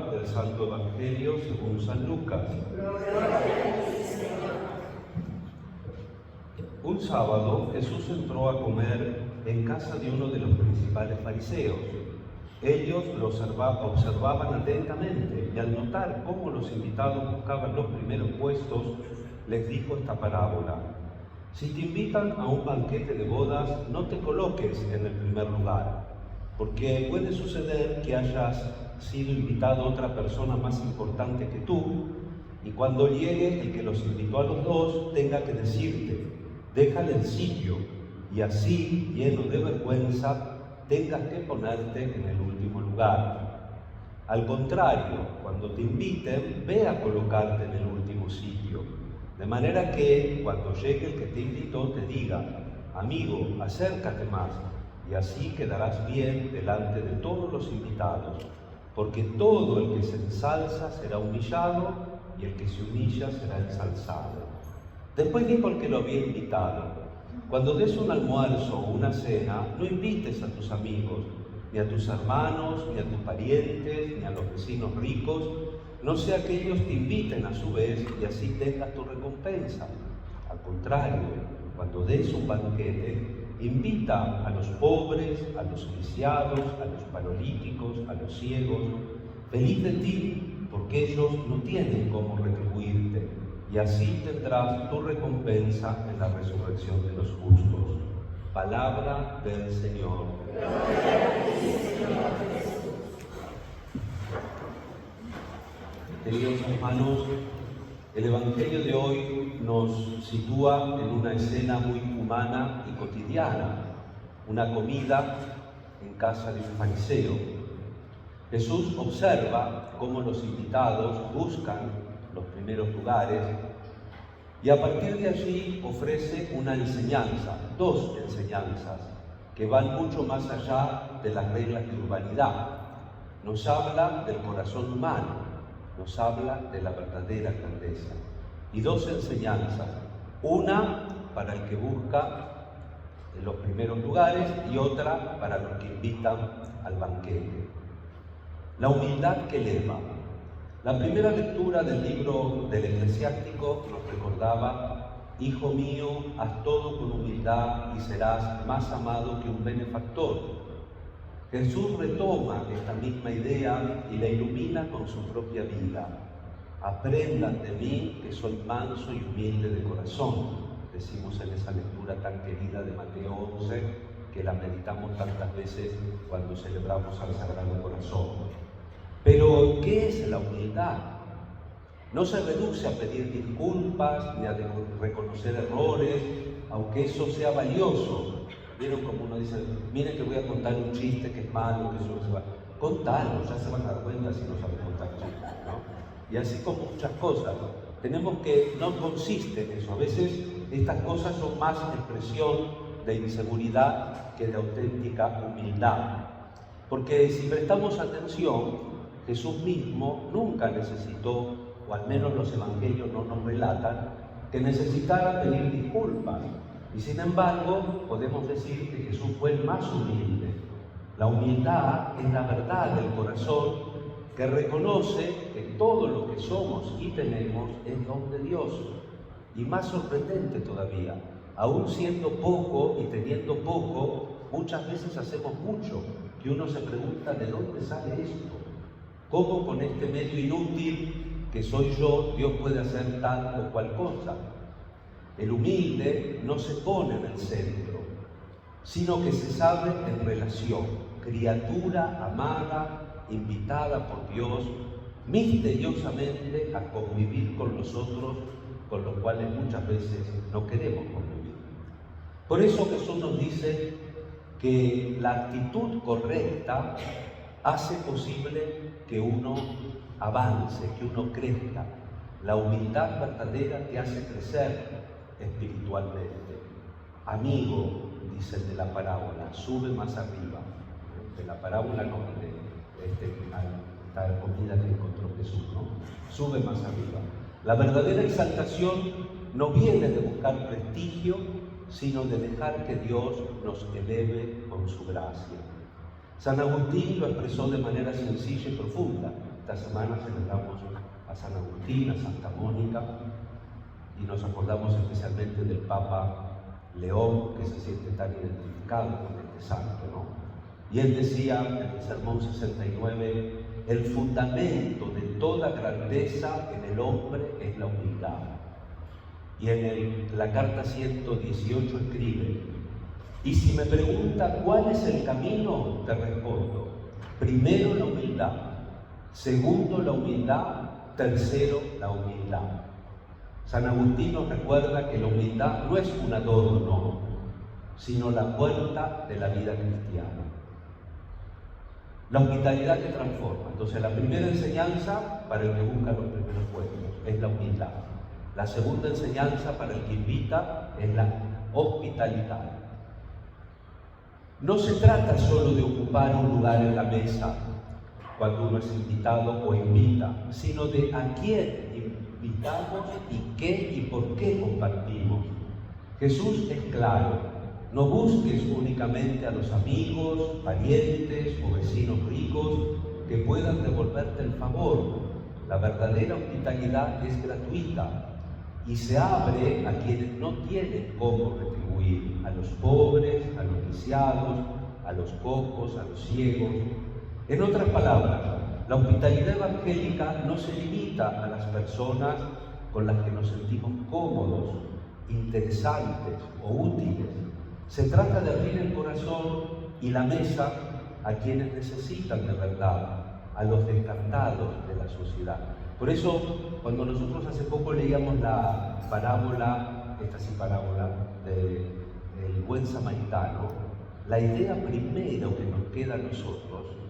Lectura del Santo Evangelio según San Lucas. Un sábado Jesús entró a comer en casa de uno de los principales fariseos. Ellos lo observaban atentamente y al notar cómo los invitados buscaban los primeros puestos, les dijo esta parábola: si te invitan a un banquete de bodas, no te coloques en el primer lugar, porque puede suceder que hayas sido invitado a otra persona más importante que tú, y cuando llegue el que los invitó a los dos, tenga que decirte: déjale el sitio, y así, lleno de vergüenza, tengas que ponerte en el último lugar. Al contrario, cuando te inviten, ve a colocarte en el último sitio, de manera que cuando llegue el que te invitó te diga: amigo, acércate más, y así quedarás bien delante de todos los invitados, porque todo el que se ensalza será humillado, y el que se humilla será ensalzado. Después dijo al que lo había invitado: cuando des un almuerzo o una cena, no invites a tus amigos, ni a tus hermanos, ni a tus parientes, ni a los vecinos ricos, no sea que ellos te inviten a su vez y así tengas tu recompensa. Al contrario, cuando des un banquete, invita a los pobres, a los lisiados, a los paralíticos, a los ciegos. Feliz de ti, porque ellos no tienen cómo retribuirte, y así tendrás tu recompensa en la resurrección de los justos. Palabra del Señor. Queridos hermanos, el Evangelio de hoy nos sitúa en una escena muy humana y cotidiana, una comida en casa de un fariseo. Jesús observa cómo los invitados buscan los primeros lugares y a partir de allí ofrece una enseñanza, dos enseñanzas que van mucho más allá de las reglas de urbanidad. Nos habla del corazón humano, nos habla de la verdadera grandeza. Y dos enseñanzas, una para el que busca en los primeros lugares y otra para los que invitan al banquete. La humildad que eleva. La primera lectura del libro del Eclesiástico nos recordaba: hijo mío, haz todo con humildad y serás más amado que un benefactor. Jesús retoma esta misma idea y la ilumina con su propia vida. Aprendan de mí, que soy manso y humilde de corazón, decimos en esa lectura tan querida de Mateo 11, que la meditamos tantas veces cuando celebramos al Sagrado Corazón. Pero, ¿qué es la humildad? No se reduce a pedir disculpas ni a reconocer errores, aunque eso sea valioso. ¿Vieron como uno dice: miren que voy a contar un chiste que es malo, que eso no se va? Contalo, ya se van a dar cuenta si no saben contar chistes, ¿no? Y así como muchas cosas, tenemos que, no consiste en eso. A veces estas cosas son más expresión de inseguridad que de auténtica humildad. Porque si prestamos atención, Jesús mismo nunca necesitó, o al menos los evangelios no nos relatan, que necesitara pedir disculpas. Y sin embargo, podemos decir que Jesús fue el más humilde. La humildad es la verdad del corazón que reconoce que todo lo que somos y tenemos es don de Dios. Y más sorprendente todavía, aún siendo poco y teniendo poco, muchas veces hacemos mucho, que uno se pregunta: ¿de dónde sale esto? ¿Cómo con este medio inútil que soy yo, Dios puede hacer tal o cual cosa? El humilde no se pone en el centro, sino que se sabe en relación, criatura amada, invitada por Dios misteriosamente a convivir con nosotros, con los cuales muchas veces no queremos convivir. Por eso Jesús nos dice que la actitud correcta hace posible que uno avance, que uno crezca. La humildad verdadera te hace crecer espiritualmente. Amigo, dice el de la parábola, sube más arriba. De la parábola no, de esta comida que encontró Jesús, ¿no? Sube más arriba. La verdadera exaltación no viene de buscar prestigio, sino de dejar que Dios nos eleve con su gracia. San Agustín lo expresó de manera sencilla y profunda. Esta semana celebramos a San Agustín, a Santa Mónica, y nos acordamos especialmente del Papa León, que se siente tan identificado con este santo, ¿no? Y él decía en el Sermón 69, el fundamento de toda grandeza en el hombre es la humildad. Y en la carta 118 escribe, y si me pregunta cuál es el camino, te respondo, primero la humildad, segundo la humildad, tercero la humildad. San Agustín nos recuerda que la humildad no es un adorno, sino la puerta de la vida cristiana. La hospitalidad que transforma. Entonces, la primera enseñanza para el que busca los primeros puestos es la humildad. La segunda enseñanza para el que invita es la hospitalidad. No se trata solo de ocupar un lugar en la mesa cuando uno es invitado o invita, sino de a quién invitamos y qué y por qué compartimos. Jesús es claro, no busques únicamente a los amigos, parientes o vecinos ricos que puedan devolverte el favor. La verdadera hospitalidad es gratuita y se abre a quienes no tienen cómo retribuir, a los pobres, a los lisiados, a los cojos, a los ciegos. En otras palabras, la hospitalidad evangélica no se limita a las personas con las que nos sentimos cómodos, interesantes o útiles. Se trata de abrir el corazón y la mesa a quienes necesitan de verdad, a los descartados de la sociedad. Por eso, cuando nosotros hace poco leíamos la parábola, del buen samaritano, la idea primero que nos queda a nosotros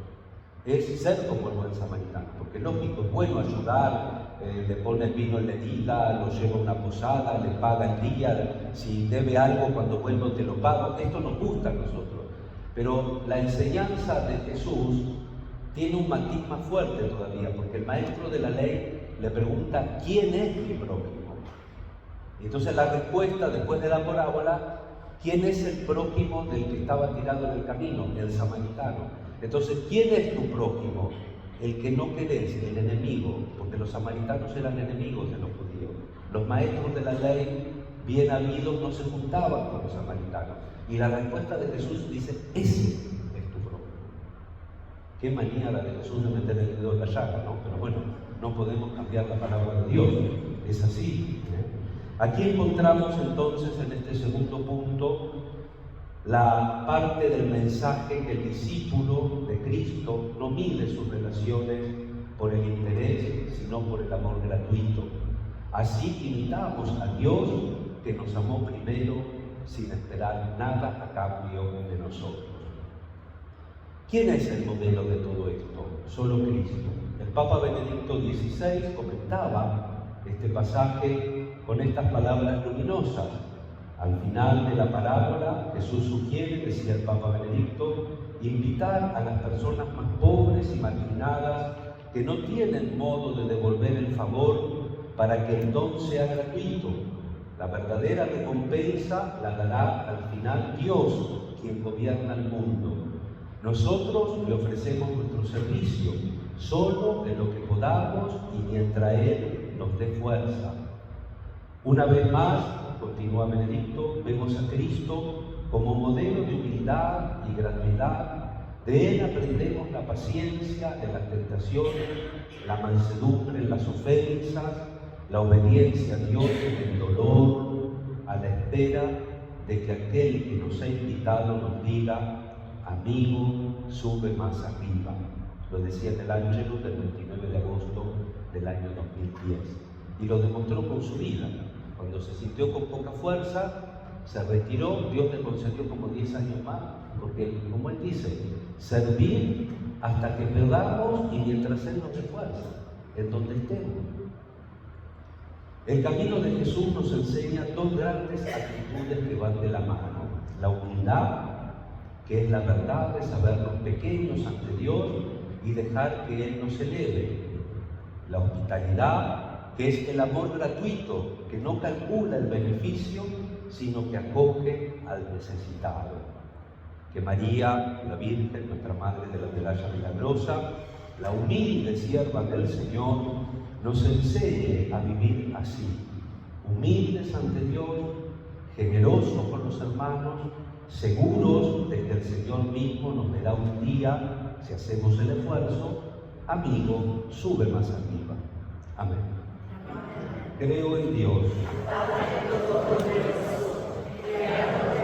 es ser como el buen samaritano, porque lógico, es bueno ayudar, le pone el vino en la herida, lo lleva a una posada, le paga el día, si debe algo cuando vuelvo te lo pago. Esto nos gusta a nosotros, pero la enseñanza de Jesús tiene un matiz más fuerte todavía, porque el maestro de la ley le pregunta, ¿quién es mi prójimo? Y entonces la respuesta después de la parábola, ¿quién es el prójimo del que estaba tirado en el camino? El samaritano. Entonces, ¿quién es tu prójimo? El que no querés, el enemigo, porque los samaritanos eran enemigos de los judíos. Los maestros de la ley, bien habidos, no se juntaban con los samaritanos. Y la respuesta de Jesús dice, ese es tu prójimo. Qué manía la de Jesús de meter el dedo en la llaga, ¿no? Pero bueno, no podemos cambiar la palabra de Dios, es así. Aquí encontramos entonces en este segundo punto la parte del mensaje que el discípulo de Cristo no mide sus relaciones por el interés, sino por el amor gratuito. Así imitamos a Dios que nos amó primero sin esperar nada a cambio de nosotros. ¿Quién es el modelo de todo esto? Solo Cristo. El Papa Benedicto XVI comentaba este pasaje con estas palabras luminosas. Al final de la parábola, Jesús sugiere, decía el Papa Benedicto, invitar a las personas más pobres y marginadas que no tienen modo de devolver el favor para que el don sea gratuito. La verdadera recompensa la dará al final Dios, quien gobierna el mundo. Nosotros le ofrecemos nuestro servicio, solo en lo que podamos y mientras Él nos dé fuerza. Una vez más, continúa Benedicto, vemos a Cristo como modelo de humildad y gratuidad. De Él aprendemos la paciencia en las tentaciones, la mansedumbre en las ofensas, la obediencia a Dios en el dolor, a la espera de que aquel que nos ha invitado nos diga, amigo, sube más arriba. Lo decía en el Ángelus del 29 de agosto del año 2010. Y lo demostró con su vida. Cuando se sintió con poca fuerza, se retiró, Dios le concedió como 10 años más, porque, como él dice, servir hasta que perdamos y mientras Él nos dé fuerza, en donde estemos. El camino de Jesús nos enseña dos grandes actitudes que van de la mano. La humildad, que es la verdad de sabernos pequeños ante Dios y dejar que Él nos eleve. La hospitalidad, que es el amor gratuito, que no calcula el beneficio, sino que acoge al necesitado. Que María, la Virgen, nuestra Madre de la Atalaya Milagrosa, la humilde sierva del Señor, nos enseñe a vivir así, humildes ante Dios, generosos con los hermanos, seguros de que el Señor mismo nos verá un día, si hacemos el esfuerzo. Amigo, sube más arriba. Amén. Creo en Dios, Padre Todopoderoso, Creador